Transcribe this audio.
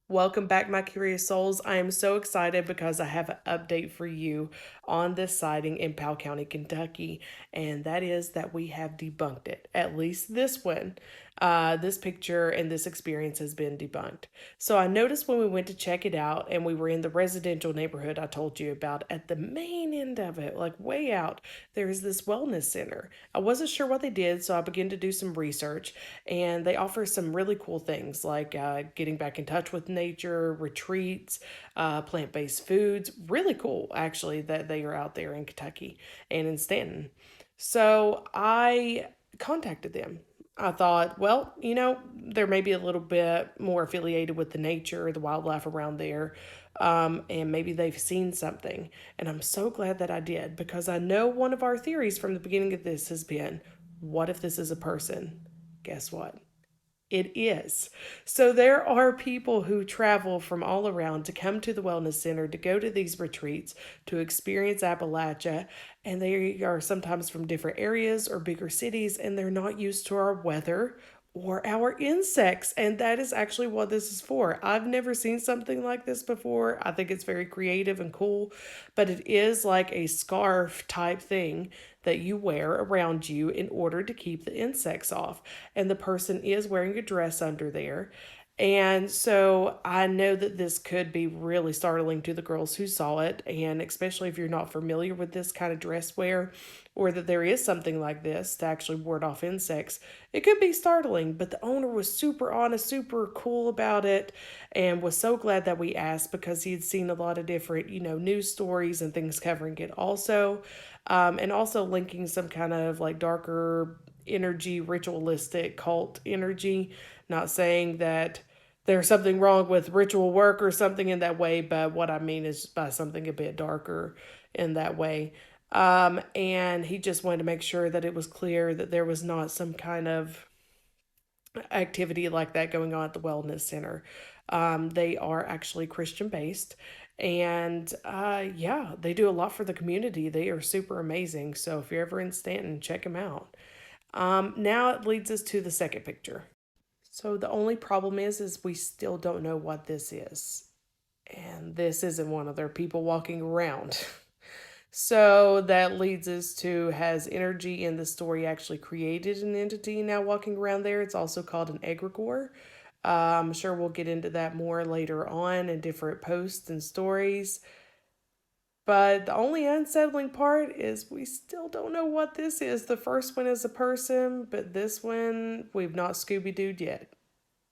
Welcome back, my curious souls. I am so excited because I have an update for you on this sighting in Powell County, Kentucky, and that is that we have debunked it. At least this one. This picture and this experience has been debunked. So I noticed when we went to check it out and we were in the residential neighborhood I told you about, at the main end of it, like way out, there's this wellness center. I wasn't sure what they did, so I began to do some research, and they offer some really cool things like getting back in touch with nature, retreats, plant based foods. Really cool, actually, that they are out there in Kentucky and in Stanton. So I contacted them. I thought, well, they're maybe a little bit more affiliated with the nature, the wildlife around there, and maybe they've seen something. And I'm so glad that I did, because I know one of our theories from the beginning of this has been, what if this is a person? Guess what? It is. So there are people who travel from all around to come to the Wellness Center to go to these retreats to experience Appalachia. And they are sometimes from different areas or bigger cities, and they're not used to our weather or our insects. And that is actually what this is for. I've never seen something like this before. I think it's very creative and cool, but it is like a scarf type thing that you wear around you in order to keep the insects off. And the person is wearing a dress under there. And so I know that this could be really startling to the girls who saw it, and especially if you're not familiar with this kind of dress wear, or that there is something like this to actually ward off insects, it could be startling. But the owner was super honest, super cool about it, and was so glad that we asked, because he had seen a lot of different, news stories and things covering it also, and also linking some kind of like darker energy, ritualistic cult energy. Not saying that there's something wrong with ritual work or something in that way, but what I mean is by something a bit darker in that way. And he just wanted to make sure that it was clear that there was not some kind of activity like that going on at the Wellness Center. They are actually Christian based. And yeah, they do a lot for the community. They are super amazing. So if you're ever in Stanton, check them out. Now it leads us to the second picture. So the only problem is we still don't know what this is. And this isn't one of their people walking around. So that leads us to, has energy in the story actually created an entity now walking around there? It's also called an egregore. I'm sure we'll get into that more later on in different posts and stories. But the only unsettling part is we still don't know what this is. The first one is a person, but this one we've not Scooby Dooed yet.